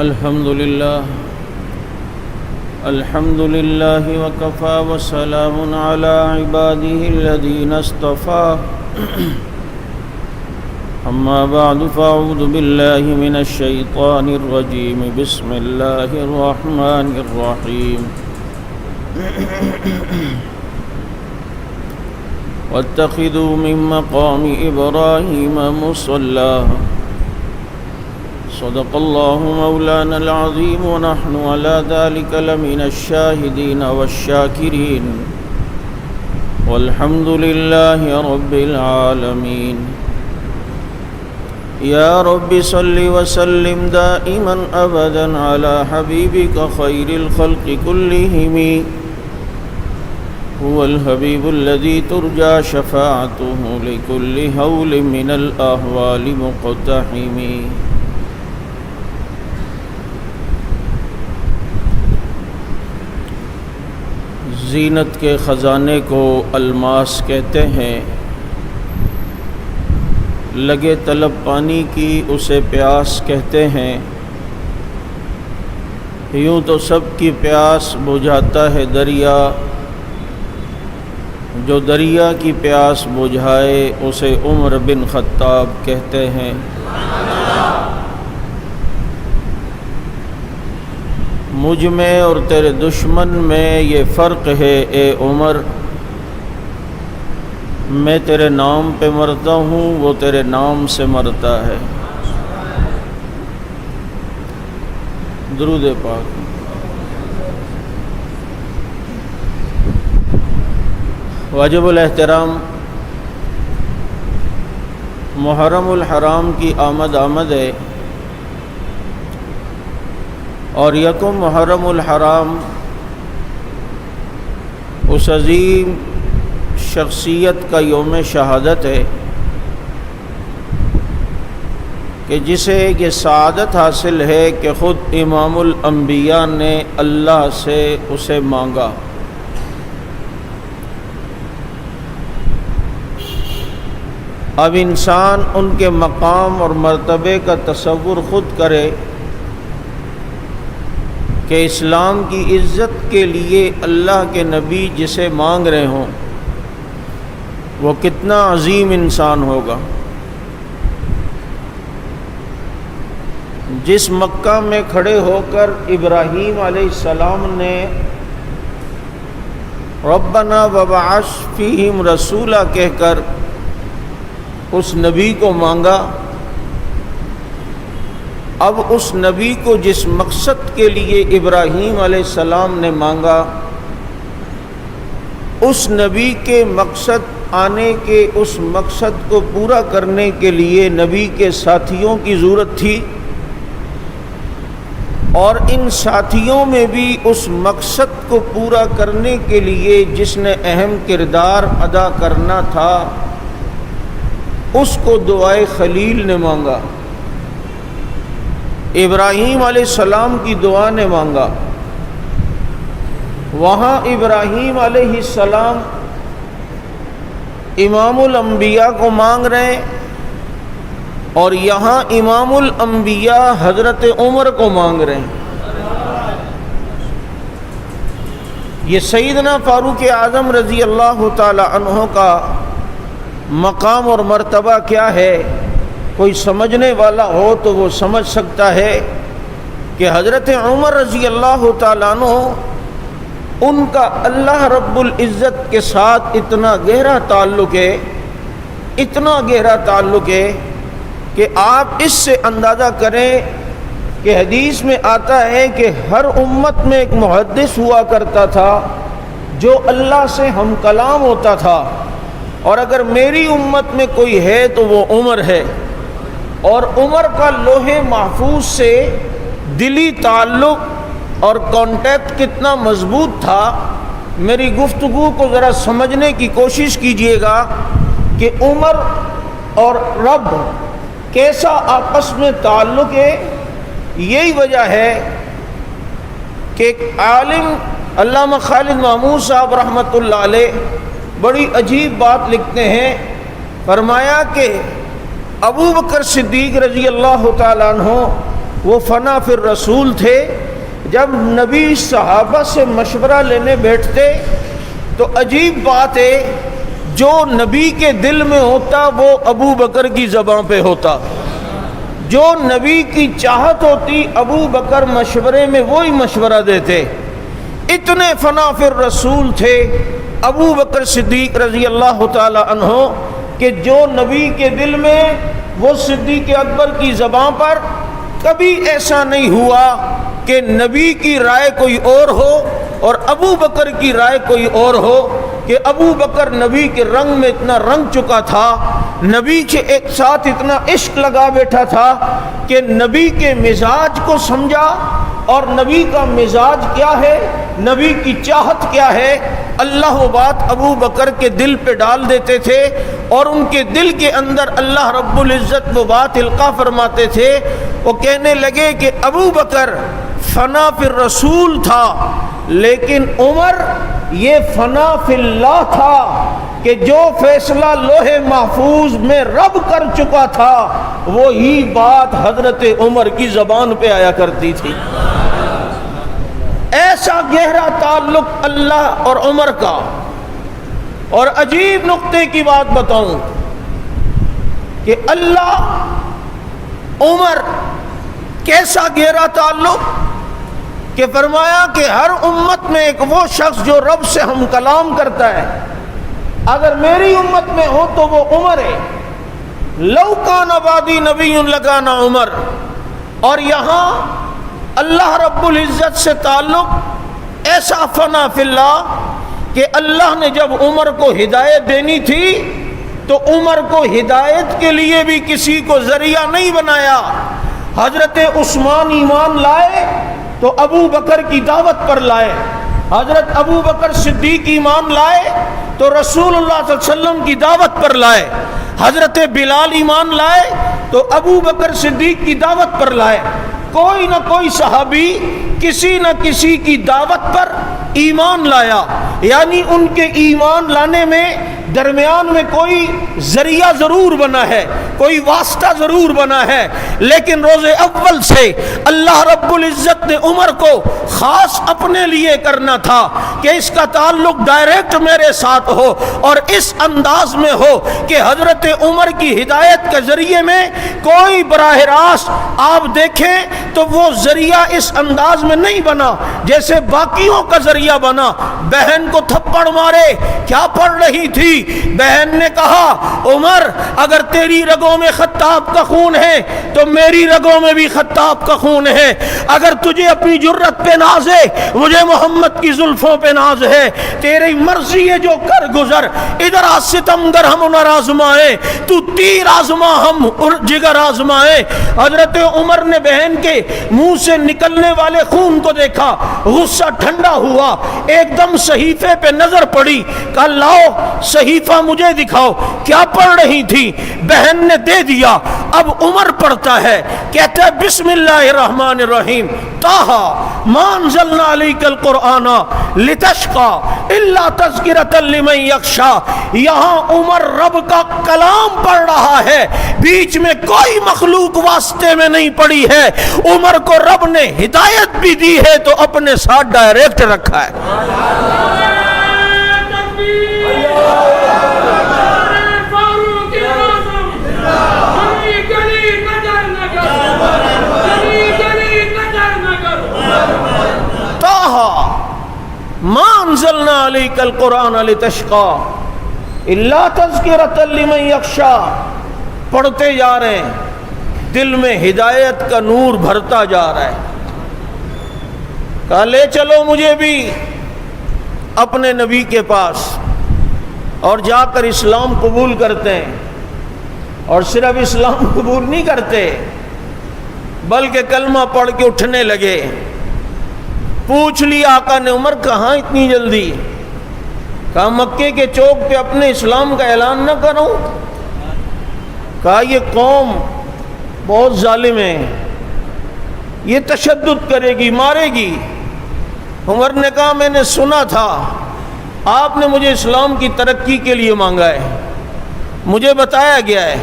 الحمد لله وكفى وسلام على عباده الذين اصطفى أما بعد فأعوذ بالله من الشيطان الرجيم بسم الله الرحمن الرحيم واتخذوا من مقام إبراهيم مصلى صدق الله مولانا العظيم ونحن على ذلك لمن الشاهدين والشاكرين والحمد لله رب العالمين يا رب صل وسلم دائما أبدا على حبيبك خير الخلق كلهم هو الحبيب الذي ترجى شفاعته لكل هول من الأهوال مقتحم زینت کے خزانے کو الماس کہتے ہیں، لگے طلب پانی کی اسے پیاس کہتے ہیں، یوں تو سب کی پیاس بجھاتا ہے دریا، جو دریا کی پیاس بجھائے اسے عمر بن خطاب کہتے ہیں۔ مجھ میں اور تیرے دشمن میں یہ فرق ہے اے عمر، میں تیرے نام پہ مرتا ہوں وہ تیرے نام سے مرتا ہے۔ درود پاک۔ واجب الاحترام محرم الحرام کی آمد ہے، اور یکم محرم الحرام اس عظیم شخصیت کا یوم شہادت ہے کہ جسے یہ سعادت حاصل ہے کہ خود امام الانبیاء نے اللہ سے اسے مانگا۔ اب انسان ان کے مقام اور مرتبے کا تصور خود کرے کہ اسلام کی عزت کے لیے اللہ کے نبی جسے مانگ رہے ہوں وہ کتنا عظیم انسان ہوگا۔ جس مکہ میں کھڑے ہو کر ابراہیم علیہ السلام نے ربنا وبعث فیہم رسولا کہہ کر اس نبی کو مانگا، اب اس نبی کو جس مقصد کے لیے ابراہیم علیہ السلام نے مانگا، اس نبی کے مقصد آنے کے اس مقصد کو پورا کرنے کے لیے نبی کے ساتھیوں کی ضرورت تھی، اور ان ساتھیوں میں بھی اس مقصد کو پورا کرنے کے لیے جس نے اہم کردار ادا کرنا تھا اس کو دعائے خلیل نے مانگا، ابراہیم علیہ السلام کی دعا نے مانگا۔ وہاں ابراہیم علیہ السلام امام الانبیاء کو مانگ رہے ہیں، اور یہاں امام الانبیاء حضرت عمر کو مانگ رہے ہیں۔ یہ سیدنا فاروق اعظم رضی اللہ تعالی عنہ کا مقام اور مرتبہ کیا ہے، کوئی سمجھنے والا ہو تو وہ سمجھ سکتا ہے کہ حضرت عمر رضی اللہ تعالیٰ عنہ ان کا اللہ رب العزت کے ساتھ اتنا گہرا تعلق ہے کہ آپ اس سے اندازہ کریں کہ حدیث میں آتا ہے کہ ہر امت میں ایک محدث ہوا کرتا تھا جو اللہ سے ہم کلام ہوتا تھا، اور اگر میری امت میں کوئی ہے تو وہ عمر ہے۔ اور عمر کا لوح محفوظ سے دلی تعلق اور کانٹیکٹ کتنا مضبوط تھا، میری گفتگو کو ذرا سمجھنے کی کوشش کیجئے گا کہ عمر اور رب کیسا آپس میں تعلق ہے۔ یہی وجہ ہے کہ ایک عالم علامہ خالد محمود صاحب رحمۃ اللہ علیہ بڑی عجیب بات لکھتے ہیں، فرمایا کہ ابو بکر صدیق رضی اللہ تعالیٰ عنہ وہ فنا فی الرسول تھے. جب نبی صحابہ سے مشورہ لینے بیٹھتے تو عجیب بات ہے، جو نبی کے دل میں ہوتا وہ ابو بکر کی زبان پہ ہوتا، جو نبی کی چاہت ہوتی ابو بکر مشورے میں وہی مشورہ دیتے. اتنے فنا فی الرسول تھے ابو بکر صدیق رضی اللہ تعالی عنہ کہ جو نبی کے دل میں وہ صدیق اکبر کی زبان پر کبھی ایسا نہیں ہوا کہ نبی کی رائے کوئی اور ہو اور ابو بکر کی رائے کوئی اور ہو، کہ ابو بکر نبی کے رنگ میں اتنا رنگ چکا تھا، نبی کے ایک ساتھ اتنا عشق لگا بیٹھا تھا کہ نبی کے مزاج کو سمجھا، اور نبی کا مزاج کیا ہے، نبی کی چاہت کیا ہے، اللہ وہ بات ابو بکر کے دل پہ ڈال دیتے تھے، اور ان کے دل کے اندر اللہ رب العزت وہ بات القاء فرماتے تھے. وہ کہنے لگے کہ ابو بکر فنا فی الرسول تھا، لیکن عمر یہ فنا فی اللہ تھا کہ جو فیصلہ لوح محفوظ میں رب کر چکا تھا وہی بات حضرت عمر کی زبان پہ آیا کرتی تھی. ایسا گہرا تعلق اللہ اور عمر کا. اور عجیب نقطے کی بات بتاؤں کہ اللہ عمر کیسا گہرا تعلق کہ فرمایا کہ ہر امت میں ایک وہ شخص جو رب سے ہم کلام کرتا ہے، اگر میری امت میں ہو تو وہ عمر ہے. لو کان بعدی نبی لکان عمر. اور یہاں اللہ رب العزت سے تعلق ایسا فنا فی اللہ کہ اللہ نے جب عمر کو ہدایت دینی تھی تو عمر کو ہدایت کے لیے بھی کسی کو ذریعہ نہیں بنایا. حضرت عثمان ایمان لائے تو ابو بکر کی دعوت پر لائے، حضرت ابو بکر صدیق ایمان لائے تو رسول اللہ صلی اللہ علیہ وسلم کی دعوت پر لائے، حضرت بلال ایمان لائے تو ابو بکر صدیق کی دعوت پر لائے. کوئی نہ کوئی صحابی کسی نہ کسی کی دعوت پر ایمان لایا، یعنی ان کے ایمان لانے میں درمیان میں کوئی ذریعہ ضرور بنا ہے، کوئی واسطہ ضرور بنا ہے. لیکن روز اول سے اللہ رب العزت نے عمر کو خاص اپنے لیے کرنا تھا کہ اس کا تعلق ڈائریکٹ میرے ساتھ ہو اور اس انداز میں ہو کہ حضرت عمر کی ہدایت کے ذریعے میں کوئی براہ راست آپ دیکھیں تو وہ ذریعہ اس انداز میں نہیں بنا جیسے باقیوں کا ذریعہ بنا. بہن کو تھپڑ مارے، کیا پڑھ رہی تھی؟ بہن نے کہا عمر اگر تیری رگوں میں خطاب کا خون ہے تو میری رگوں میں بھی خطاب کا خون ہے. اگر تجھے اپنی جرت پہ ناز ہے مجھے محمد کی زلفوں پہ ناز ہے. تیری مرضی ہے جو کر گزر، ادھر ستمگر ہم نہ آزمائیں، تو تیر آزما ہم جگر آزمائیں. حضرت عمر نے بہن کے منہ سے نکلنے والے خون کو دیکھا، غصہ ٹھنڈا ہوا، ایک دم صحیفے پہ نظر پڑی، کہا لاؤ صحیفہ مجھے دکھاؤ کیا پڑھ رہی تھی؟ بہن نے دے دیا. اب عمر پڑھتا ہے، کہتا ہے بسم اللہ الرحمن الرحیم، طٰہٰ ما انزلنا علیک القرآن لتشقیٰ الا تذکرۃ لمن یخشیٰ. یہاں عمر رب کا کلام پڑھ رہا ہے، بیچ میں کوئی مخلوق واسطے میں نہیں پڑی ہے. عمر کو رب نے ہدایت بھی دی ہے تو اپنے ساتھ ڈائریکٹ رکھا ہے. ما انزلنا علیک القرآن لتشقیٰ الا تذکرۃ لمن یخشیٰ. پڑھتے جا رہے ہیں، دل میں ہدایت کا نور بھرتا جا رہا ہے. کہا لے چلو مجھے بھی اپنے نبی کے پاس، اور جا کر اسلام قبول کرتے ہیں. اور صرف اسلام قبول نہیں کرتے بلکہ کلمہ پڑھ کے اٹھنے لگے. پوچھ لیا آقا نے عمر کہاں اتنی جلدی؟ کہا مکے کے چوک پہ اپنے اسلام کا اعلان نہ کروں؟ کہا یہ قوم بہت ظالم ہے، یہ تشدد کرے گی، مارے گی. عمر نے کہا میں نے سنا تھا آپ نے مجھے اسلام کی ترقی کے لیے مانگا ہے، مجھے بتایا گیا ہے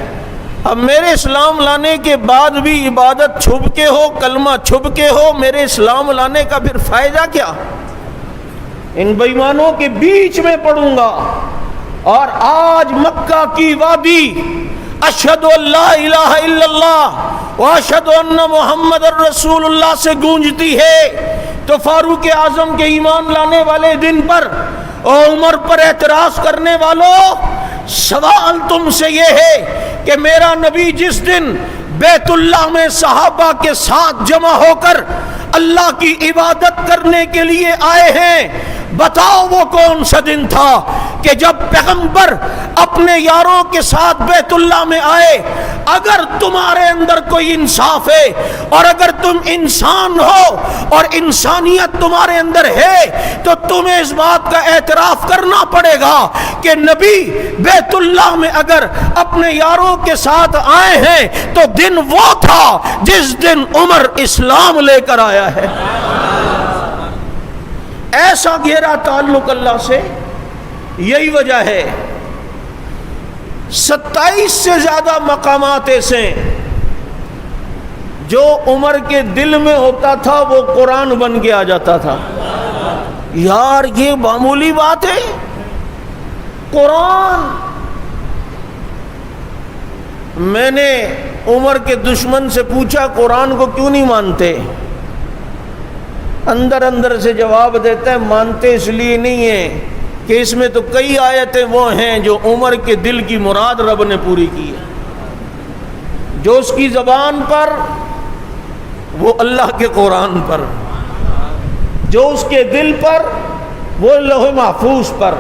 اب میرے اسلام لانے کے بعد بھی عبادت چھپ کے ہو، کلمہ چھپ کے ہو، میرے اسلام لانے کا پھر فائدہ کیا؟ ان بے ایمانوں کے بیچ میں پڑوں گا، اور آج مکہ کی وادی اشہد ان لا الہ الا اللہ واشہد ان محمد الرسول اللہ سے گونجتی ہے، تو فاروق اعظم کے ایمان لانے والے دن پر اور عمر پر اعتراض کرنے والوں، سوال تم سے یہ ہے کہ میرا نبی جس دن بیت اللہ میں صحابہ کے ساتھ جمع ہو کر اللہ کی عبادت کرنے کے لیے آئے ہیں، بتاؤ وہ کون سا دن تھا کہ جب پیغمبر اپنے یاروں کے ساتھ بیت اللہ میں آئے؟ اگر تمہارے اندر کوئی انصاف ہے اور اگر تم انسان ہو اور انسانیت تمہارے اندر ہے تو تمہیں اس بات کا اعتراف کرنا پڑے گا کہ نبی بیت اللہ میں اگر اپنے یاروں کے ساتھ آئے ہیں تو دن وہ تھا جس دن عمر اسلام لے کر آیا ہے۔ ایسا گہرا تعلق اللہ سے، یہی وجہ ہے 27 سے زیادہ مقامات ایسے جو عمر کے دل میں ہوتا تھا وہ قرآن بن کے آ جاتا تھا۔ یار یہ معمولی بات ہے؟ قرآن! میں نے عمر کے دشمن سے پوچھا قرآن کو کیوں نہیں مانتے؟ اندر اندر سے جواب دیتا ہے مانتے اس لیے نہیں ہے کہ اس میں تو کئی آیتیں وہ ہیں جو عمر کے دل کی مراد رب نے پوری کی ہے، جو اس کی زبان پر وہ اللہ کے قرآن پر، جو اس کے دل پر وہ لوح محفوظ پر۔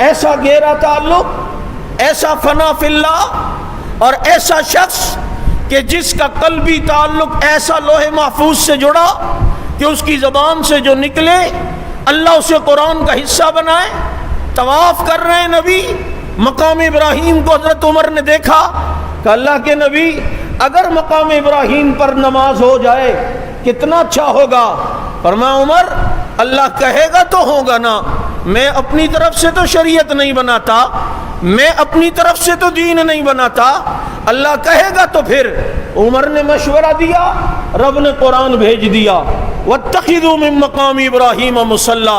ایسا گہرا تعلق، ایسا فنا فی اللہ، اور ایسا شخص کہ جس کا قلبی تعلق ایسا لوح محفوظ سے جڑا کہ اس کی زبان سے جو نکلے اللہ اسے قرآن کا حصہ بنائے۔ طواف کر رہے ہیں نبی، مقام ابراہیم کو حضرت عمر نے دیکھا کہ اللہ کے نبی اگر مقام ابراہیم پر نماز ہو جائے کتنا اچھا ہوگا۔ فرمایا عمر اللہ کہے گا تو ہوگا نا، میں اپنی طرف سے تو شریعت نہیں بناتا، میں اپنی طرف سے تو دین نہیں بناتا، اللہ کہے گا تو پھر۔ عمر نے مشورہ دیا، رب نے قرآن بھیج دیا، وَاتَّخِذُوا مِن مَّقَامِ إِبْرَاهِيمَ مُصَلًّى،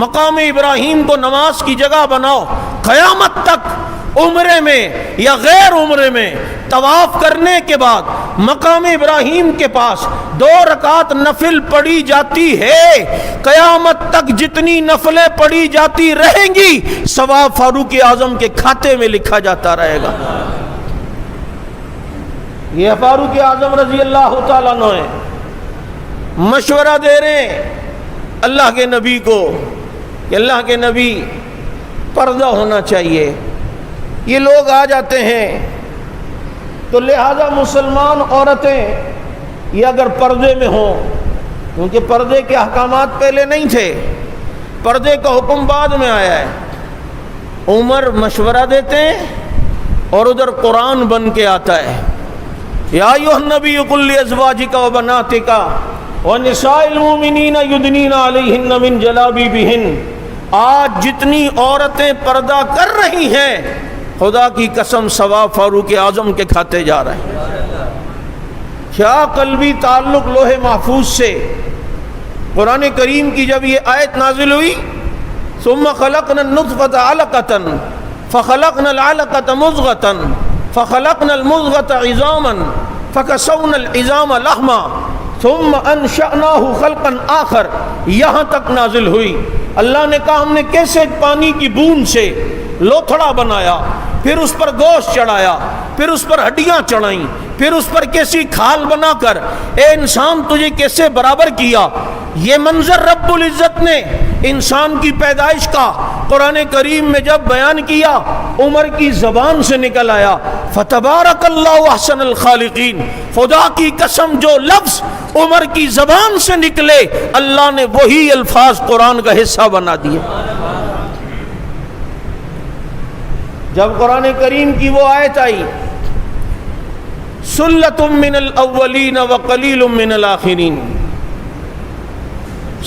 مقام ابراہیم کو نماز کی جگہ بناؤ۔ قیامت تک عمرے میں یا غیر عمرے میں طواف کرنے کے بعد مقام ابراہیم کے پاس 2 رکعت نفل پڑھی جاتی ہے، قیامت تک جتنی نفلیں پڑھی جاتی رہیں گی ثواب فاروق اعظم کے کھاتے میں لکھا جاتا رہے گا۔ یہ فاروق اعظم رضی اللہ تعالیٰ عنہ ہے، مشورہ دے رہے ہیں اللہ کے نبی کو کہ اللہ کے نبی پردہ ہونا چاہیے۔ یہ لوگ آ جاتے ہیں تو لہذا مسلمان عورتیں یہ اگر پردے میں ہوں، کیونکہ پردے کے احکامات پہلے نہیں تھے، پردے کا حکم بعد میں آیا ہے، عمر مشورہ دیتے ہیں اور ادھر قرآن بن کے آتا ہے، یا ایھا النبی قل لازواجک وبناتک ونساء المؤمنین یدنین علیہن من جلابیبہن۔ آج جتنی عورتیں پردہ کر رہی ہیں خدا کی قسم ثواب فاروق اعظم کے کھاتے جا رہے ہیں۔ کیا قلبی تعلق لوح محفوظ سے۔ قرآن کریم کی جب یہ آیت نازل ہوئی ثم خلقنا النطفة علقة فخلقنا العلقة مضغة فخلقنا المضغة عظاما فكسونا العظام لحما ثم انشأناه خلقا آخر، یہاں تک نازل ہوئی۔ اللہ نے کہا ہم نے کیسے پانی کی بوند سے لوتھڑا بنایا، پھر اس پر گوشت چڑھایا، پھر اس پر ہڈیاں چڑھائیں، پھر اس پر کیسی کھال بنا کر اے انسان تجھے کیسے برابر کیا۔ یہ منظر رب العزت نے انسان کی پیدائش کا قرآن کریم میں جب بیان کیا عمر کی زبان سے نکل آیا، فتبارک اللہ احسن الخالقین۔ خدا کی قسم جو لفظ عمر کی زبان سے نکلے اللہ نے وہی الفاظ قرآن کا حصہ بنا دیے۔ جب قرآن کریم کی وہ آیت آئی سلۃ من الاولین وقلیل من الآخرین،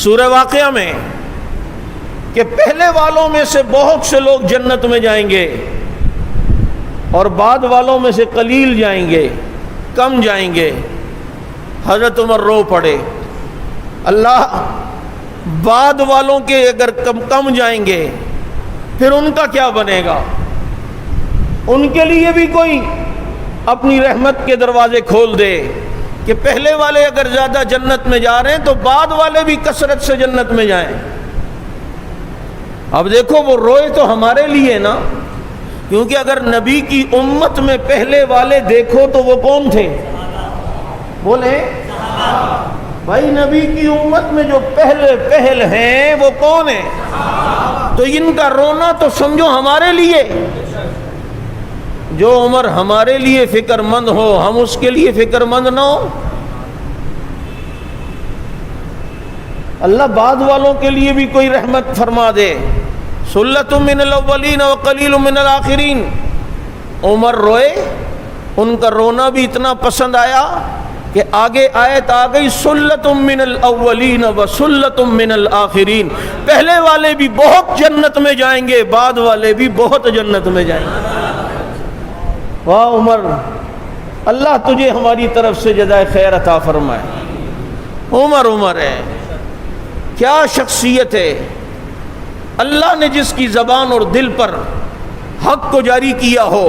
سورہ واقعہ میں کہ پہلے والوں میں سے بہت سے لوگ جنت میں جائیں گے اور بعد والوں میں سے قلیل جائیں گے، کم جائیں گے۔ حضرت عمر رو پڑے، اللہ بعد والوں کے اگر کم جائیں گے پھر ان کا کیا بنے گا؟ ان کے لیے بھی کوئی اپنی رحمت کے دروازے کھول دے کہ پہلے والے اگر زیادہ جنت میں جا رہے ہیں تو بعد والے بھی کثرت سے جنت میں جائیں۔ اب دیکھو وہ روئے تو ہمارے لیے نا، کیونکہ اگر نبی کی امت میں پہلے والے دیکھو تو وہ کون تھے؟ بولے بھائی، نبی کی امت میں جو پہل ہیں وہ کون ہیں؟ تو ان کا رونا تو سمجھو ہمارے لیے۔ جو عمر ہمارے لیے فکر مند ہو، ہم اس کے لیے فکر مند نہ ہو؟ اللہ بعد والوں کے لیے بھی کوئی رحمت فرما دے۔ سلۃ من الاولین وقلیل من الآخرین۔ عمر روئے، ان کا رونا بھی اتنا پسند آیا کہ آگے آیت آ گئی سلۃ من الاولین وسلۃ من الآخرین، پہلے والے بھی بہت جنت میں جائیں گے، بعد والے بھی بہت جنت میں جائیں گے۔ واہ عمر، اللہ تجھے ہماری طرف سے جزائے خیر عطا فرمائے۔ عمر ہے، کیا شخصیت ہے! اللہ نے جس کی زبان اور دل پر حق کو جاری کیا ہو،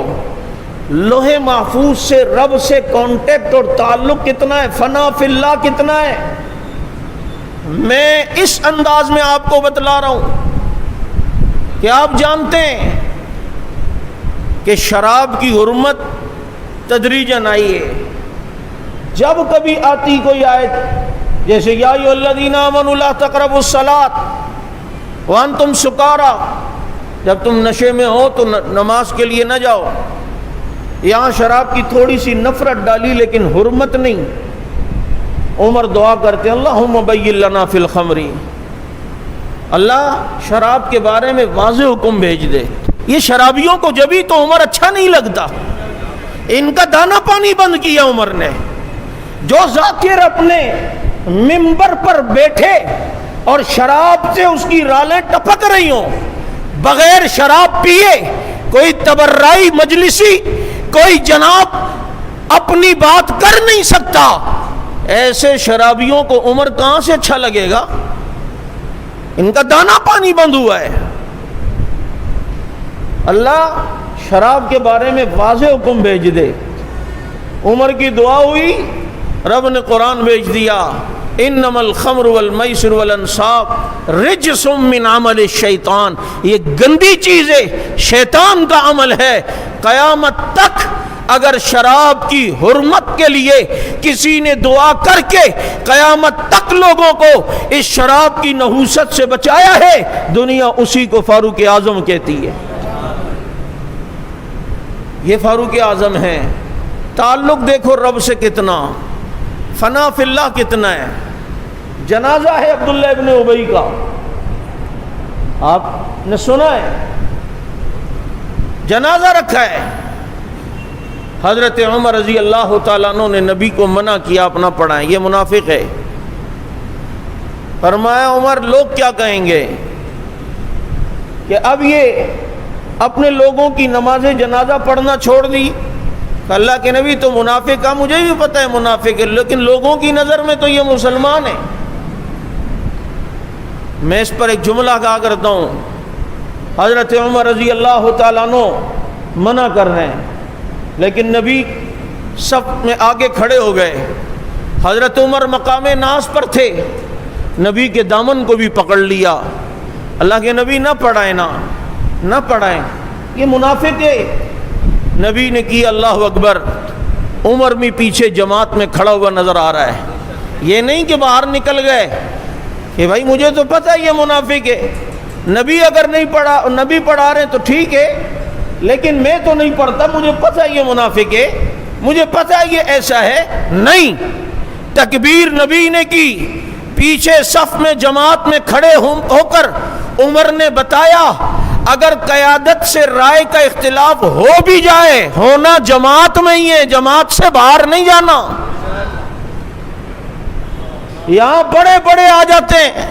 لوح محفوظ سے رب سے کانٹیکٹ اور تعلق کتنا ہے، فنا فی اللہ کتنا ہے۔ میں اس انداز میں آپ کو بتلا رہا ہوں کہ آپ جانتے ہیں کہ شراب کی حرمت تدریجاً آئی ہے۔ جب کبھی آتی کوئی آیت جیسے یا ایھا الذین آمنوا لا تقربوا الصلاۃ وانتم سکارا، جب تم نشے میں ہو تو نماز کے لیے نہ جاؤ، یہاں شراب کی تھوڑی سی نفرت ڈالی لیکن حرمت نہیں۔ عمر دعا کرتے ہیں اللہم بین لنا فی الخمر، اللہ شراب کے بارے میں واضح حکم بھیج دے۔ یہ شرابیوں کو جبھی تو عمر اچھا نہیں لگتا، ان کا دانا پانی بند کیا عمر نے۔ جو ذاکر اپنے ممبر پر بیٹھے اور شراب سے اس کی رالیں ٹپک رہی ہوں، بغیر شراب پیے کوئی تبرعی مجلسی، کوئی جناب اپنی بات کر نہیں سکتا، ایسے شرابیوں کو عمر کہاں سے اچھا لگے گا؟ ان کا دانا پانی بند ہوا ہے۔ اللہ شراب کے بارے میں واضح حکم بھیج دے۔ عمر کی دعا ہوئی، رب نے قرآن بھیج دیا انما الخمر والمیسر والانصاب رجس من عمل الشیطان، یہ گندی چیز ہے، شیطان کا عمل ہے۔ قیامت تک اگر شراب کی حرمت کے لیے کسی نے دعا کر کے قیامت تک لوگوں کو اس شراب کی نحوست سے بچایا ہے، دنیا اسی کو فاروق اعظم کہتی ہے۔ یہ فاروق اعظم ہیں، تعلق دیکھو رب سے کتنا، فنا فی اللہ کتنا ہے۔ جنازہ ہے عبداللہ ابن ابی کا، آپ نے سنا ہے، جنازہ رکھا ہے۔ حضرت عمر رضی اللہ تعالیٰ عنہ نے نبی کو منع کیا اپنا پڑھائیں، یہ منافق ہے۔ فرمایا عمر لوگ کیا کہیں گے کہ اب یہ اپنے لوگوں کی نماز جنازہ پڑھنا چھوڑ دی۔ اللہ کے نبی تو منافق کا مجھے بھی پتہ ہے منافق ہے، لیکن لوگوں کی نظر میں تو یہ مسلمان ہے۔ میں اس پر ایک جملہ کہا کرتا ہوں، حضرت عمر رضی اللہ تعالیٰ عنہ منع کر رہے ہیں لیکن نبی صف میں آگے کھڑے ہو گئے۔ حضرت عمر مقام ناز پر تھے، نبی کے دامن کو بھی پکڑ لیا۔ اللہ کے نبی نہ پڑھائیں، یہ منافق ہے۔ نبی نے کی اللہ اکبر، عمر بھی پیچھے جماعت میں کھڑا ہوا نظر آ رہا ہے۔ یہ نہیں کہ باہر نکل گئے کہ بھائی مجھے تو پتہ ہے یہ منافق ہے، نبی اگر نہیں پڑھا، نبی پڑھا رہے تو ٹھیک ہے، لیکن میں تو نہیں پڑھتا، مجھے پتہ ہے یہ منافق ہے، مجھے پتہ ہے یہ ایسا ہے۔ نہیں، تکبیر نبی نے کی، پیچھے صف میں جماعت میں کھڑے ہو کر عمر نے بتایا اگر قیادت سے رائے کا اختلاف ہو بھی جائے، ہونا جماعت میں ہی ہے، جماعت سے باہر نہیں جانا۔ یہاں بڑے بڑے آ جاتے ہیں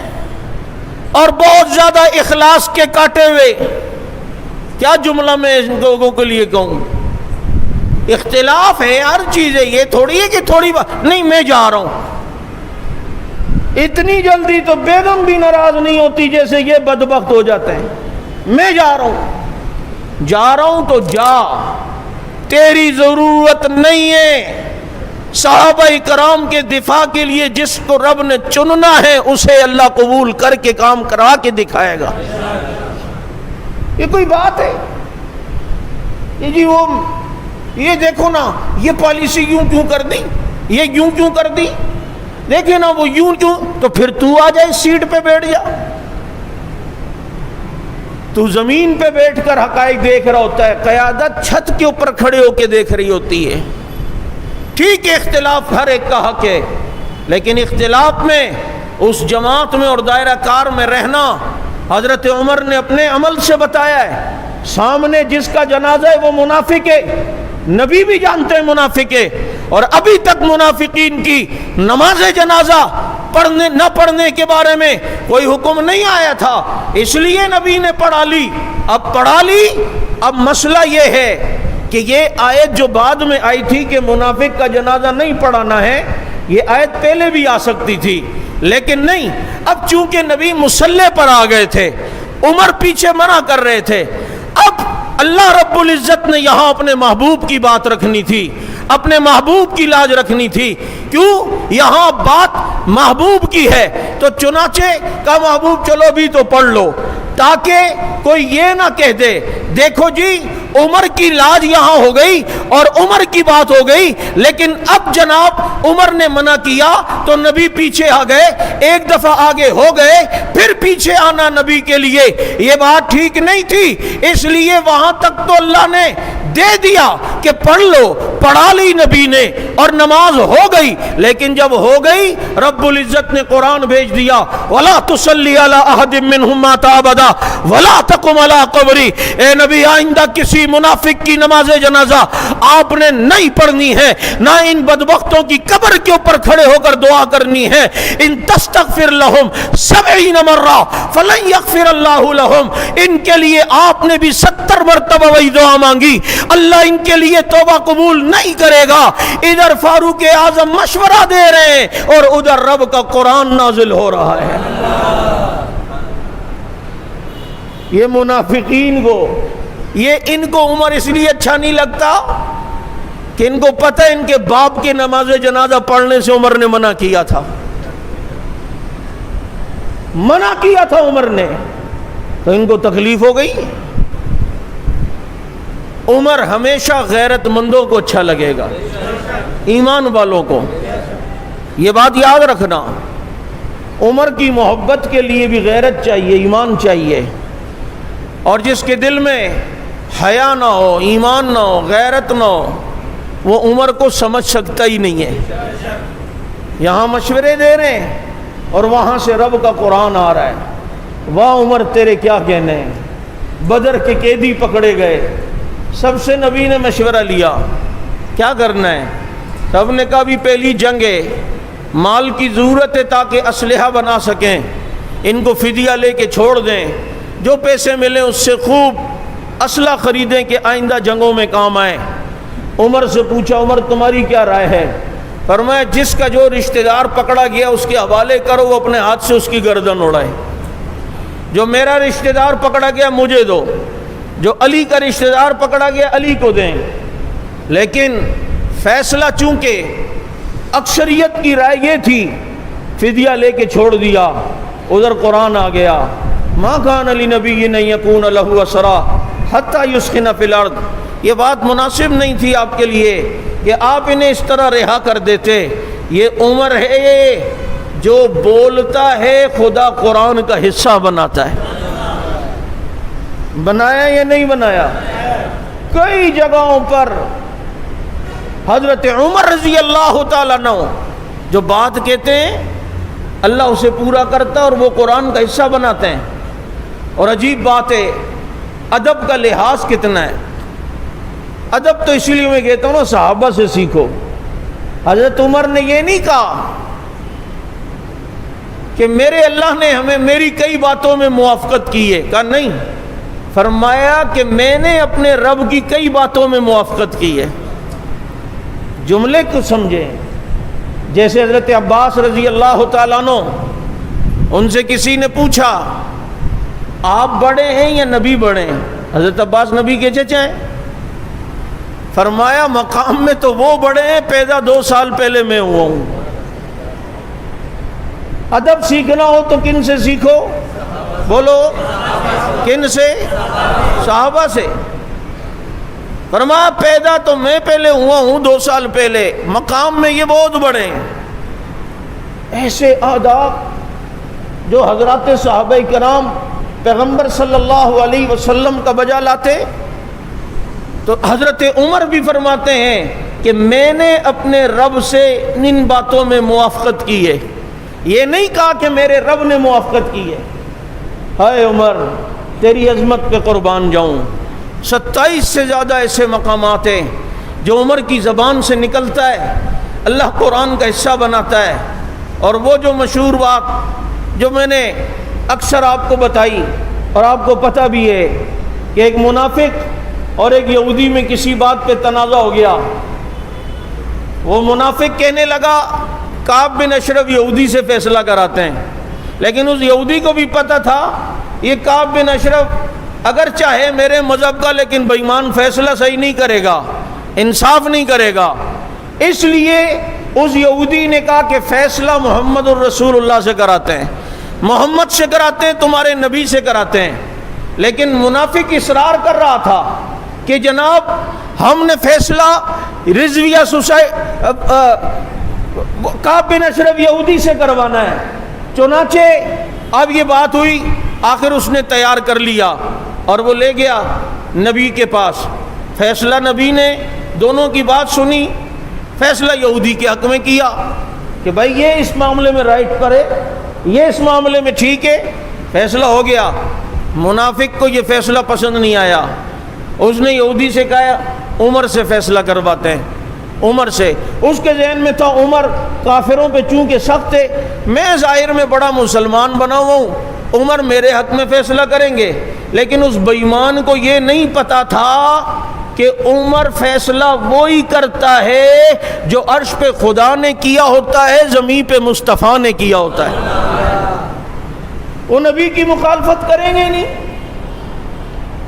اور بہت زیادہ اخلاص کے کاٹے ہوئے، کیا جملہ میں ان لوگوں کے لیے کہوں، اختلاف ہے، ہر چیز ہے، یہ تھوڑی ہے کہ تھوڑی بات نہیں میں جا رہا ہوں۔ اتنی جلدی تو بیگم بھی ناراض نہیں ہوتی جیسے یہ بدبخت ہو جاتے ہیں۔ میں جا رہا ہوں، جا رہا ہوں تو جا، تیری ضرورت نہیں ہے۔ صحابہ کرام کے دفاع کے لیے جس کو رب نے چننا ہے اسے اللہ قبول کر کے کام کرا کے دکھائے گا۔ یہ کوئی بات ہے؟ یہ جی وہ یہ دیکھو نا، یہ پالیسی یوں کیوں کر دی، یہ یوں کیوں کر دی، دیکھے نا وہ یوں کیوں، تو پھر تو آ جائے سیٹ پہ بیٹھ جا۔ تو زمین پہ بیٹھ کر حقائق دیکھ رہا ہوتا ہے، قیادت چھت کے اوپر کھڑے ہو کے دیکھ رہی ہوتی ہے۔ ٹھیک ہے، اختلاف ہر ایک کا حق ہے، لیکن اختلاف میں اس جماعت میں اور دائرہ کار میں رہنا حضرت عمر نے اپنے عمل سے بتایا ہے۔ سامنے جس کا جنازہ ہے وہ منافق ہے، نبی بھی جانتے ہیں منافق ہے، اور ابھی تک منافقین کی نماز جنازہ پڑھنے نہ پڑھنے کے بارے میں کوئی حکم نہیں آیا تھا، اس لیے نبی نے پڑھا لی۔ اب پڑھا لی، اب مسئلہ یہ ہے کہ یہ آیت جو بعد میں آئی تھی کہ منافق کا جنازہ نہیں پڑھانا ہے، یہ آیت پہلے بھی آ سکتی تھی، لیکن نہیں۔ اب چونکہ نبی مصلی پر آ گئے تھے، عمر پیچھے منع کر رہے تھے، اب اللہ رب العزت نے یہاں اپنے محبوب کی بات رکھنی تھی، اپنے محبوب کی لاج رکھنی تھی۔ کیوں؟ یہاں بات محبوب کی ہے، تو چنانچہ کا محبوب چلو بھی تو پڑھ لو، تاکہ کوئی یہ نہ کہہ دے دیکھو جی عمر کی لاج یہاں ہو گئی اور عمر کی بات ہو گئی، لیکن اب جناب عمر نے منع کیا تو نبی پیچھے آ گئے، ایک دفعہ آگے ہو گئے پھر پیچھے آنا نبی کے لیے یہ بات ٹھیک نہیں تھی۔ اس لیے وہاں تک تو اللہ نے دے دیا کہ پڑھ لو، پڑھا لی نبی نے اور نماز ہو گئی، لیکن جب ہو گئی رب العزت نے قرآن بھیج دیا، وَلَا تُصَلِّ عَلَىٰ أَحَدٍ مِّنْهُمْ مَاتَ أَبَدًا وَلَا تَقُمْ عَلَىٰ قَبْرِهِ۔ اے نبی آئندہ کسی منافق کی نماز جنازہ آپ نے نہیں پڑھنی ہے، نہ ان بدبختوں کی قبر کے اوپر کھڑے ہو کر دعا کرنی ہے۔ ان تستغفر لهم 70 مرہ فلن یغفر اللہ لهم، ان کے لیے آپ نے بھی 70 مرتبہ وہی دعا مانگی، اللہ ان کے لیے توبہ قبول نہیں کرے گا۔ ادھر فاروق اعظم مشورہ دے رہے ہیں اور ادھر رب کا قرآن نازل ہو رہا ہے۔ یہ منافقین کو، یہ ان کو عمر اس لیے اچھا نہیں لگتا کہ ان کو پتہ ہے ان کے باپ کی نماز جنازہ پڑھنے سے عمر نے منع کیا تھا، منع کیا تھا عمر نے، تو ان کو تکلیف ہو گئی۔ عمر ہمیشہ غیرت مندوں کو اچھا لگے گا، ایمان والوں کو، یہ بات یاد رکھنا۔ عمر کی محبت کے لیے بھی غیرت چاہیے، ایمان چاہیے، اور جس کے دل میں حیا نہ ہو، ایمان نہ ہو، غیرت نہ ہو، وہ عمر کو سمجھ سکتا ہی نہیں ہے۔ یہاں مشورے دے رہے ہیں اور وہاں سے رب کا قرآن آ رہا ہے، واہ عمر تیرے کیا کہنے ہیں، بدر کے قیدی پکڑے گئے، سب سے نبی نے مشورہ لیا کیا کرنا ہے، سب نے کہا بھی پہلی جنگ ہے، مال کی ضرورت ہے تاکہ اسلحہ بنا سکیں، ان کو فدیہ لے کے چھوڑ دیں، جو پیسے ملیں اس سے خوب اسلحہ خریدیں کہ آئندہ جنگوں میں کام آئے۔ عمر سے پوچھا عمر تمہاری کیا رائے ہے؟ فرمایا جس کا جو رشتہ دار پکڑا گیا اس کے حوالے کرو، وہ اپنے ہاتھ سے اس کی گردن اڑائے، جو میرا رشتہ دار پکڑا گیا مجھے دو، جو علی کا رشتہ دار پکڑا گیا علی کو دیں۔ لیکن فیصلہ چونکہ اکثریت کی رائے یہ تھی، فدیہ لے کے چھوڑ دیا۔ ادھر قرآن آ گیا، ما کان لنبی ان یکون لہ اسری حتی یسخن فی الارض، یہ بات مناسب نہیں تھی آپ کے لیے کہ آپ انہیں اس طرح رہا کر دیتے۔ یہ عمر ہے جو بولتا ہے خدا قرآن کا حصہ بناتا ہے، بنایا یا نہیں بنایا؟ کئی جگہوں پر حضرت عمر رضی اللہ تعالیٰ عنہ جو بات کہتے ہیں اللہ اسے پورا کرتا اور وہ قرآن کا حصہ بناتے ہیں۔ اور عجیب بات ہے، ادب کا لحاظ کتنا ہے۔ ادب تو اسی لیے میں کہتا ہوں نا صحابہ سے سیکھو۔ حضرت عمر نے یہ نہیں کہا کہ میرے اللہ نے ہمیں میری کئی باتوں میں موافقت کی ہے، کہا نہیں، فرمایا کہ میں نے اپنے رب کی کئی باتوں میں موافقت کی ہے۔ جملے کو سمجھیں. جیسے حضرت عباس رضی اللہ تعالیٰ عنہ، ان سے کسی نے پوچھا آپ بڑے ہیں یا نبی بڑے ہیں؟ حضرت عباس نبی کے چچا ہیں. فرمایا مقام میں تو وہ بڑے ہیں، پیدا 2 سال پہلے میں ہوا ہوں. ادب سیکھنا ہو تو کن سے سیکھو؟ بولو کن سے؟ صحابہ سے. فرمایا پیدا تو میں پہلے ہوا ہوں 2 سال پہلے، مقام میں یہ بہت بڑے ہیں. ایسے آداب جو حضرات صحابہ کرام پیغمبر صلی اللہ علیہ وسلم کا بجا لاتے. تو حضرت عمر بھی فرماتے ہیں کہ میں نے اپنے رب سے ان باتوں میں موافقت کی ہے. یہ نہیں کہا کہ میرے رب نے موافقت کی ہے. ہائے عمر تیری عظمت پہ قربان جاؤں. 27 سے زیادہ ایسے مقامات ہیں جو عمر کی زبان سے نکلتا ہے، اللہ قرآن کا حصہ بناتا ہے. اور وہ جو مشہور بات جو میں نے اکثر آپ کو بتائی اور آپ کو پتہ بھی ہے کہ ایک منافق اور ایک یہودی میں کسی بات پہ تنازع ہو گیا. وہ منافق کہنے لگا کعب بن اشرف یہودی سے فیصلہ کراتے ہیں، لیکن اس یہودی کو بھی پتہ تھا یہ کعب بن اشرف اگر چاہے میرے مذہب کا، لیکن بے ایمان فیصلہ صحیح نہیں کرے گا، انصاف نہیں کرے گا. اس لیے اس یہودی نے کہا کہ فیصلہ محمد الرسول اللہ سے کراتے ہیں، محمد سے کراتے ہیں، تمہارے نبی سے کراتے ہیں. لیکن منافق اصرار کر رہا تھا کہ جناب ہم نے فیصلہ رضویہ کعب بن اشرف یہودی سے کروانا ہے. چنانچہ اب یہ بات ہوئی، آخر اس نے تیار کر لیا اور وہ لے گیا نبی کے پاس. فیصلہ نبی نے دونوں کی بات سنی، فیصلہ یہودی کے حق میں کیا کہ بھائی یہ اس معاملے میں رائٹ کرے، یہ اس معاملے میں ٹھیک ہے. فیصلہ ہو گیا. منافق کو یہ فیصلہ پسند نہیں آیا. اس نے یہودی سے کہا عمر سے فیصلہ کرواتے ہیں. عمر سے اس کے ذہن میں تھا عمر کافروں پہ چونکہ سخت ہے، میں ظاہر میں بڑا مسلمان بنا ہوا ہوں، عمر میرے حق میں فیصلہ کریں گے. لیکن اس بے ایمان کو یہ نہیں پتا تھا کہ عمر فیصلہ وہی کرتا ہے جو عرش پہ خدا نے کیا ہوتا ہے، زمین پہ مصطفیٰ نے کیا ہوتا ہے. وہ نبی کی مخالفت کریں گے نہیں.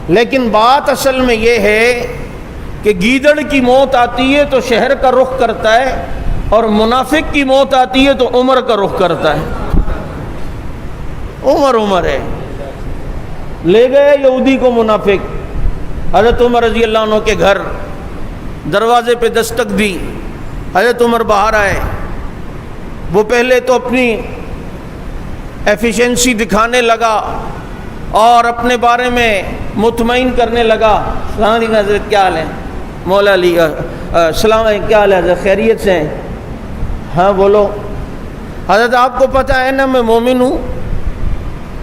لیکن بات اصل میں یہ ہے کہ گیدڑ کی موت آتی ہے تو شہر کا رخ کرتا ہے، اور منافق کی موت آتی ہے تو عمر کا رخ کرتا ہے. عمر ہے. لے گئے یہودی کو منافق. حضرت عمر رضی اللہ عنہ کے گھر دروازے پہ دستک دی. حضرت عمر باہر آئے. وہ پہلے تو اپنی ایفیشنسی دکھانے لگا اور اپنے بارے میں مطمئن کرنے لگا. السلام علیکم حضرت، کیا حال ہے؟ مولا علی السلام علیکم، کیا حال ہے حضرت؟ خیریت سے ہیں؟ ہاں بولو. حضرت آپ کو پتہ ہے نا میں مومن ہوں.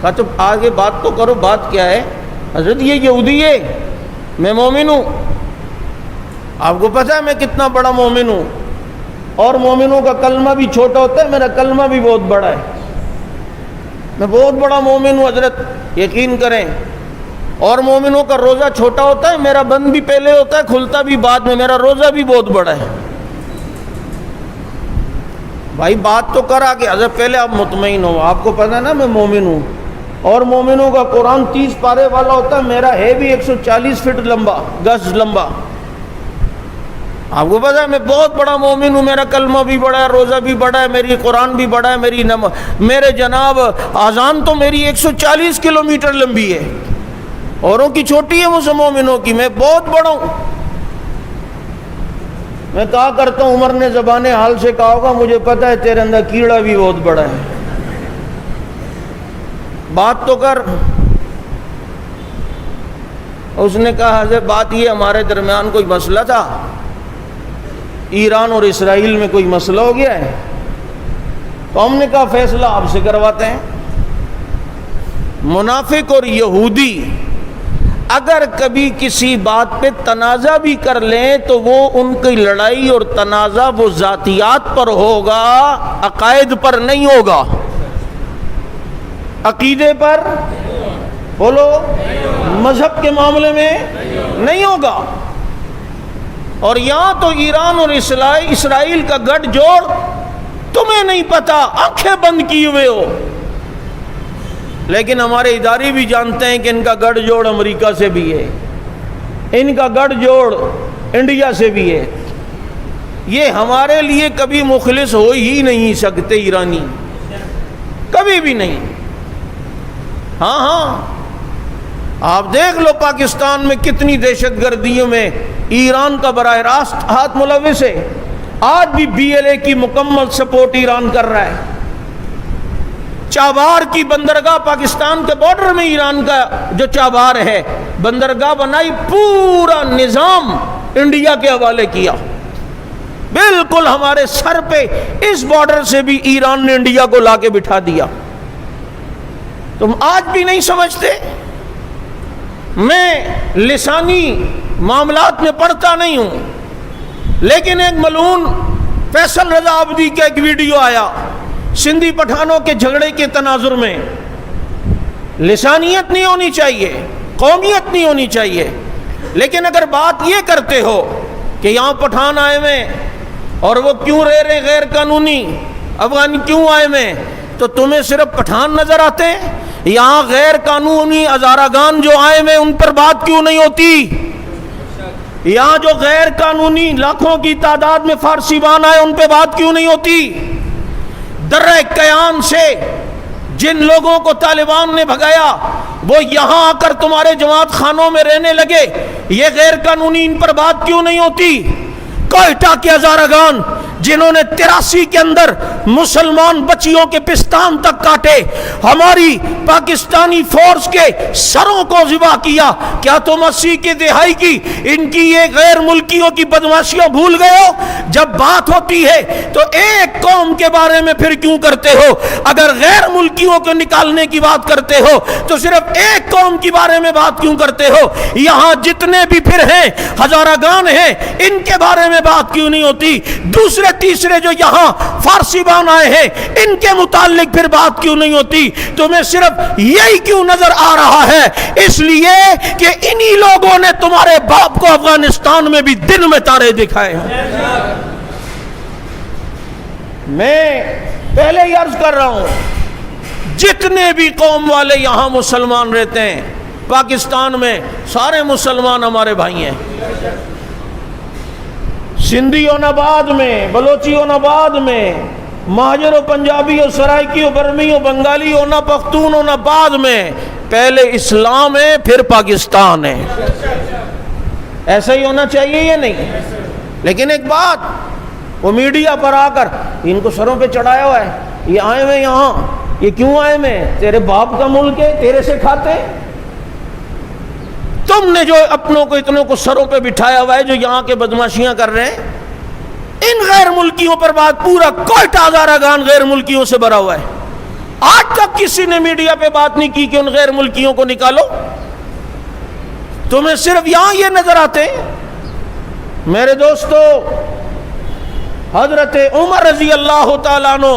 کہا تو آگے بات تو کرو، بات کیا ہے؟ حضرت یہ یہودی ہے، میں مومن ہوں. آپ کو پتہ ہے میں کتنا بڑا مومن ہوں، اور مومنوں کا کلمہ بھی چھوٹا ہوتا ہے، میرا کلمہ بھی بہت بڑا ہے. میں بہت بڑا مومن ہوں حضرت، یقین کریں. اور مومنوں کا روزہ چھوٹا ہوتا ہے، میرا بند بھی پہلے ہوتا ہے، کھلتا بھی بعد میں، میرا روزہ بھی بہت بڑا ہے. بھائی بات تو کرا کہ حضرت پہلے آپ مطمئن ہو. آپ کو پتہ ہے نا میں مومن ہوں، اور مومنوں کا قرآن 30 پارے والا ہوتا ہے، میرا ہے بھی 140 فٹ لمبا، گز لمبا. آپ کو پتہ ہے میں بہت بڑا مومن ہوں، میرا کلمہ بھی بڑا ہے، روزہ بھی بڑا ہے، میری قرآن بھی بڑا ہے، میرے جناب اذان تو میری 140 کلومیٹر لمبی ہے، اوروں کی چھوٹی ہے مجھ مومنوں کی، میں بہت بڑا ہوں. میں کہا کرتا ہوں عمر نے زبان حال سے کہا ہوگا مجھے پتہ ہے تیرے اندر کیڑا بھی بہت بڑا ہے، بات تو کر. اس نے کہا حضرت بات یہ ہمارے درمیان کوئی مسئلہ تھا، ایران اور اسرائیل میں کوئی مسئلہ ہو گیا ہے، تو ہم نے کہا فیصلہ آپ سے کرواتے ہیں. منافق اور یہودی اگر کبھی کسی بات پہ تنازع بھی کر لیں تو وہ ان کی لڑائی اور تنازع وہ ذاتیات پر ہوگا، عقائد پر نہیں ہوگا. عقیدے پر بولو، مذہب کے معاملے میں نہیں ہوگا. اور یہاں تو ایران اور اسرائیل کا گٹھ جوڑ تمہیں نہیں پتا، آنکھیں بند کیے ہوئے ہو، لیکن ہمارے ادارے بھی جانتے ہیں کہ ان کا گٹھ جوڑ امریکہ سے بھی ہے، ان کا گٹھ جوڑ انڈیا سے بھی ہے۔ یہ ہمارے لیے کبھی مخلص ہو ہی نہیں سکتے ایرانی، کبھی بھی نہیں۔ ہاں آپ دیکھ لو پاکستان میں کتنی دہشت گردیوں میں ایران کا براہ راست ہاتھ ملوث ہے۔ آج بھی BLA کی مکمل سپورٹ ایران کر رہا ہے۔ چابہار کی بندرگاہ پاکستان کے بارڈر میں ایران کا جو چابہار ہے بندرگاہ بنائی، پورا نظام انڈیا کے حوالے کیا، بالکل ہمارے سر پہ اس بارڈر سے بھی ایران نے انڈیا کو لا کے بٹھا دیا۔ تم آج بھی نہیں سمجھتے؟ میں لسانی معاملات میں پڑھتا نہیں ہوں، لیکن ایک ملعون فیصل رضا عابدی کا ایک ویڈیو آیا سندھی پٹھانوں کے جھگڑے کے تناظر میں۔ لسانیت نہیں ہونی چاہیے، قومیت نہیں ہونی چاہیے، لیکن اگر بات یہ کرتے ہو کہ یہاں پٹھان آئے ہوئے اور وہ کیوں رہ رہے غیر قانونی، افغان کیوں آئے ہوئے، تو تمہیں صرف پٹھان نظر آتے ہیں؟ یہاں غیر قانونی ہزارگان جو آئے ہوئے ان پر بات کیوں نہیں ہوتی؟ یہاں جو غیر قانونی لاکھوں کی تعداد میں فارسی بان آئے ان پہ بات کیوں نہیں ہوتی؟ درہ قیام سے جن لوگوں کو طالبان نے بھگایا وہ یہاں آ کر تمہارے جماعت خانوں میں رہنے لگے، یہ غیر قانونی، ان پر بات کیوں نہیں ہوتی؟ کوئٹہ کے ہزارگان جنہوں نے 83 کے اندر مسلمان بچیوں کے پستان تک کاٹے، ہماری پاکستانی فورس کے سروں کو ذبح کیا، کیا تم 80 کی دہائی کی ان کی یہ غیر ملکیوں کی بدماشیاں بھول گئے ہو؟ جب بات ہوتی ہے تو ایک قوم کے بارے میں پھر کیوں کرتے ہو؟ اگر غیر ملکیوں کو نکالنے کی بات کرتے ہو تو صرف ایک قوم کے بارے میں بات کیوں کرتے ہو؟ یہاں جتنے بھی پھر ہیں ہزارگان ہیں، ان کے بارے میں بات کیوں نہیں ہوتی؟ دوسرے تیسرے جو یہاں فارسی بان آئے ہیں ان کے متعلق پھر بات کیوں نہیں ہوتی؟ تمہیں صرف یہی کیوں نظر آ رہا ہے؟ اس لیے کہ انہی لوگوں نے تمہارے باپ کو افغانستان میں بھی دن میں تارے دکھائے ہیں۔ میں پہلے ہی عرض کر رہا ہوں، جتنے بھی قوم والے یہاں مسلمان رہتے ہیں پاکستان میں، سارے مسلمان ہمارے بھائی ہیں۔ سندھی و نباد میں، بلوچی و نباد میں، مہاجر و پنجابی و سرائکی و برمی و بنگالی و نہ پختون و نباد میں، پہلے اسلام ہے پھر پاکستان ہے۔ ایسا ہی ہونا چاہیے یا نہیں؟ لیکن ایک بات، وہ میڈیا پر آ کر ان کو سروں پہ چڑھایا ہوا ہے، یہ آئے ہوئے یہاں، یہ کیوں آئے ہوئے؟ تیرے باپ کا ملک ہے، تیرے سے کھاتے ہیں۔ تم نے جو اپنوں کو اتنوں کو سروں پہ بٹھایا ہوا ہے جو یہاں کے بدماشیاں کر رہے ہیں، ان غیر ملکیوں پر بات، پورا کوئٹہ ہزارگان غیر ملکیوں سے بھرا ہوا ہے۔ آج تک کسی نے میڈیا پہ بات نہیں کی کہ ان غیر ملکیوں کو نکالو۔ تمہیں صرف یہاں یہ نظر آتے ہیں۔ میرے دوستو، حضرت عمر رضی اللہ تعالیٰ عنہ،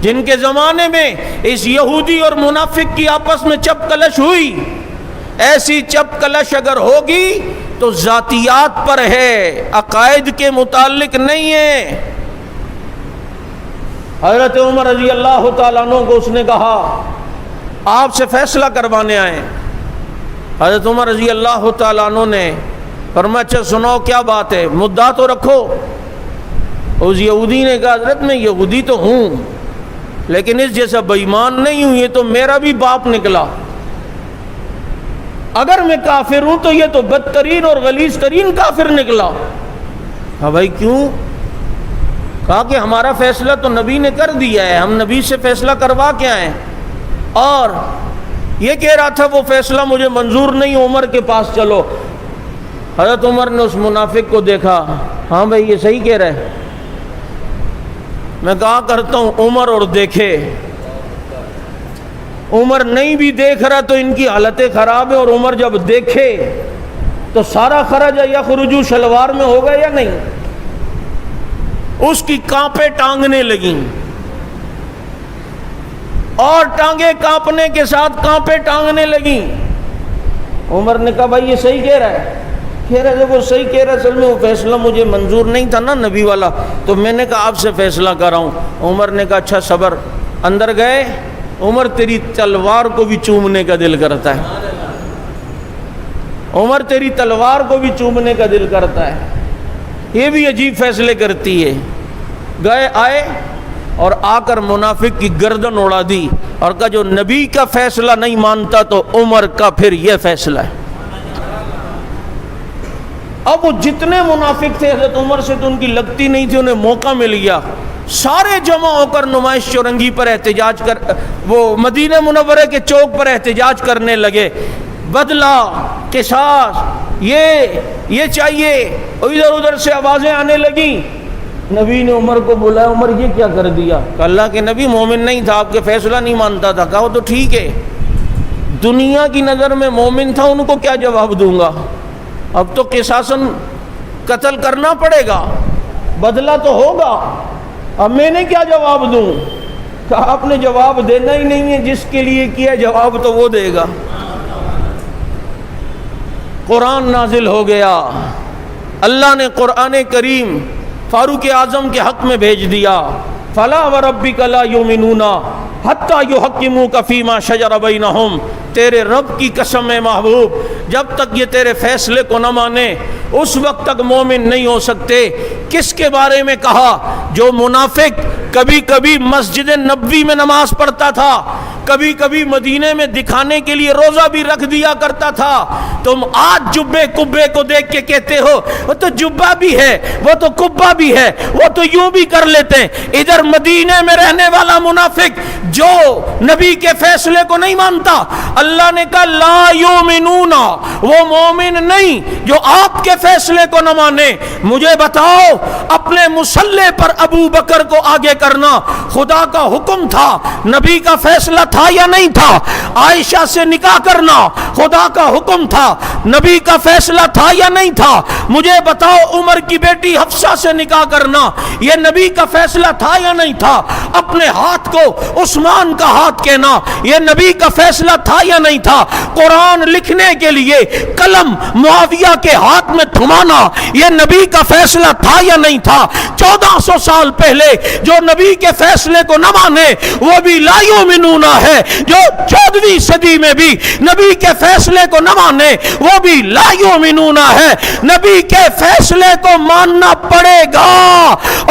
جن کے زمانے میں اس یہودی اور منافق کی آپس میں چپ کلش ہوئی، ایسی چپ کلش اگر ہوگی تو ذاتیات پر ہے، عقائد کے متعلق نہیں ہے۔ حضرت عمر رضی اللہ تعالیٰ عنہ کو اس نے کہا آپ سے فیصلہ کروانے آئے۔ حضرت عمر رضی اللہ تعالیٰ عنہ نے فرمایا اچھا سناؤ کیا بات ہے، مدعا تو رکھو۔ اس یہودی نے کہا حضرت میں یہودی تو ہوں لیکن اس جیسا بے ایمان نہیں ہوں، یہ تو میرا بھی باپ نکلا۔ اگر میں کافر ہوں تو یہ تو بدترین اور غلیظ ترین کافر نکلا۔ ہاں بھائی کیوں؟ کہا کہ ہمارا فیصلہ تو نبی نے کر دیا ہے، ہم نبی سے فیصلہ کروا کے آئے ہیں، اور یہ کہہ رہا تھا وہ فیصلہ مجھے منظور نہیں، عمر کے پاس چلو۔ حضرت عمر نے اس منافق کو دیکھا، ہاں بھائی یہ صحیح کہہ رہے، میں کہا کرتا ہوں عمر اور دیکھے۔ عمر نہیں بھی دیکھ رہا تو ان کی حالتیں خراب ہے، اور عمر جب دیکھے تو سارا خرج یا خرجو شلوار میں ہوگا یا نہیں؟ اس کی کانپیں ٹانگنے لگیں، اور ٹانگیں کانپنے کے ساتھ کانپیں ٹانگنے لگیں۔ عمر نے کہا بھائی یہ صحیح کہہ رہا ہے، کہہ رہے تھے وہ صحیح کہہ رہے، اصل میں وہ فیصلہ مجھے منظور نہیں تھا نا نبی والا، تو میں نے کہا آپ سے فیصلہ کر رہا ہوں۔ عمر نے کہا اچھا صبر۔ اندر گئے، عمر تیری تلوار کو بھی چومنے کا دل کرتا ہے، عمر تیری تلوار کو بھی چومنے کا دل کرتا ہے، یہ بھی عجیب فیصلے کرتی ہے۔ گئے آئے اور آ کر منافق کی گردن اڑا دی اور کہا جو نبی کا فیصلہ نہیں مانتا تو عمر کا پھر یہ فیصلہ ہے۔ اب وہ جتنے منافق تھے حضرت عمر سے تو ان کی لگتی نہیں تھی، انہیں موقع مل گیا، سارے جمع ہو کر نمائش چورنگی پر احتجاج کر، وہ مدینہ منورہ کے چوک پر احتجاج کرنے لگے، بدلہ، قصاص، یہ چاہیے، اور ادھر ادھر سے آوازیں آنے لگیں۔ نبی نے عمر کو بلایا، عمر یہ کیا کر دیا؟ کہ اللہ کے نبی مومن نہیں تھا، آپ کے فیصلہ نہیں مانتا تھا۔ کہا وہ تو ٹھیک ہے، دنیا کی نظر میں مومن تھا، ان کو کیا جواب دوں گا؟ اب تو قصاصاً قتل کرنا پڑے گا، بدلہ تو ہوگا، اب میں نے کیا جواب دوں؟ کہا آپ نے جواب دینا ہی نہیں ہے، جس کے لیے کیا جواب تو وہ دے گا۔ قرآن نازل ہو گیا، اللہ نے قرآن کریم فاروق اعظم کے حق میں بھیج دیا، فلا وربک لا یؤمنون حتی یحکموک فیما شجر بینہم، تیرے رب کی قسم ہے محبوب، جب تک یہ تیرے فیصلے کو نہ مانے اس وقت تک مومن نہیں ہو سکتے۔ کس کے بارے میں کہا؟ جو منافق کبھی کبھی مسجد نبوی میں نماز پڑھتا تھا، کبھی کبھی مدینے میں دکھانے کے لیے روزہ بھی رکھ دیا کرتا تھا۔ تم آج جبے کبے کو دیکھ کے کہتے ہو وہ تو جبہ بھی ہے، وہ تو کبہ بھی ہے، وہ تو یوں بھی کر لیتے ہیں۔ ادھر مدینے میں رہنے والا منافق جو نبی کے فیصلے کو نہیں مانتا، اللہ نے کہا لا یؤمنون، وہ مومن نہیں جو آپ کے فیصلے کو نہ مانے۔ مجھے بتاؤ، اپنے مصلی پر ابو بکر کو آگے کرنا خدا کا حکم تھا، نبی کا فیصلہ تھا یا نہیں تھا؟ عائشہ سے نکاح کرنا خدا کا حکم تھا، نبی کا فیصلہ تھا یا نہیں تھا؟ مجھے بتاؤ، عمر کی بیٹی حفصہ سے نکاح کرنا یہ نبی کا فیصلہ تھا یا نہیں تھا؟ اپنے ہاتھ کو عثمان کا ہاتھ کہنا یہ نبی کا فیصلہ تھا یا نہیں تھا؟ قرآن لکھنے کے لیے قلم معاویہ کے ہاتھ میں تھمانا یہ نبی کا فیصلہ تھا یا نہیں تھا؟ 1400 سال پہلے جو نبی کے فیصلے کو نہ مانے وہ بھی لا یؤمنون ہے، جو 14ویں صدی میں بھی نبی کے فیصلے کو نہ مانے وہ بھی لا یؤمنون ہے۔ نبی کے فیصلے کو ماننا پڑے گا،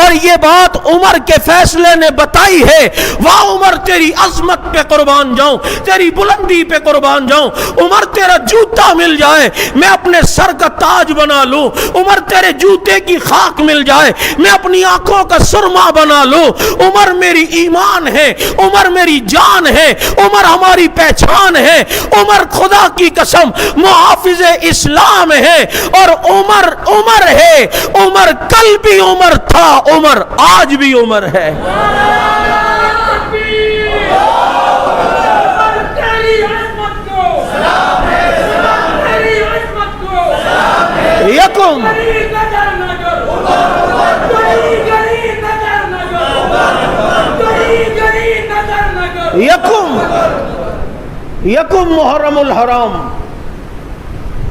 اور یہ بات عمر کے فیصلے نے بتائی ہے۔ واہ عمر، تیری عظمت پہ قربان جاؤں، تیری بلندی پہ قربان جاؤں، عمر تیرا جوتا مل جائے میں اپنے سر کا تاج بنا لوں، عمر تیرے جوتے کی خاک مل جائے میں اپنی آنکھوں کا سرما بنا لوں۔ عمر میری ایمان ہے، عمر میری جان ہے، عمر ہماری پہچان ہے، عمر خدا کی قسم محافظ اسلام ہے، اور عمر ہے، عمر کل بھی عمر تھا، عمر آج بھی عمر ہے۔ یکم یکم محرم الحرام،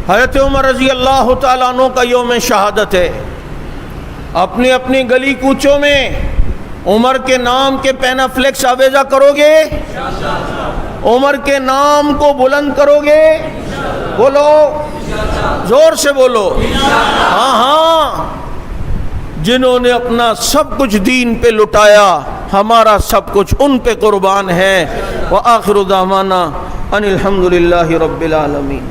حضرت عمر رضی اللہ تعالیٰ عنہ کا یوم شہادت ہے۔ اپنی اپنی گلی کوچوں میں عمر کے نام کے پینا فلیکس آویزہ کرو گے؟ عمر کے نام کو بلند کرو گے؟ بولو، زور سے بولو۔ ہاں ہاں، جنہوں نے اپنا سب کچھ دین پہ لٹایا ہمارا سب کچھ ان پہ قربان ہے۔ وآخر دعوانا ان الحمدللہ رب العالمین۔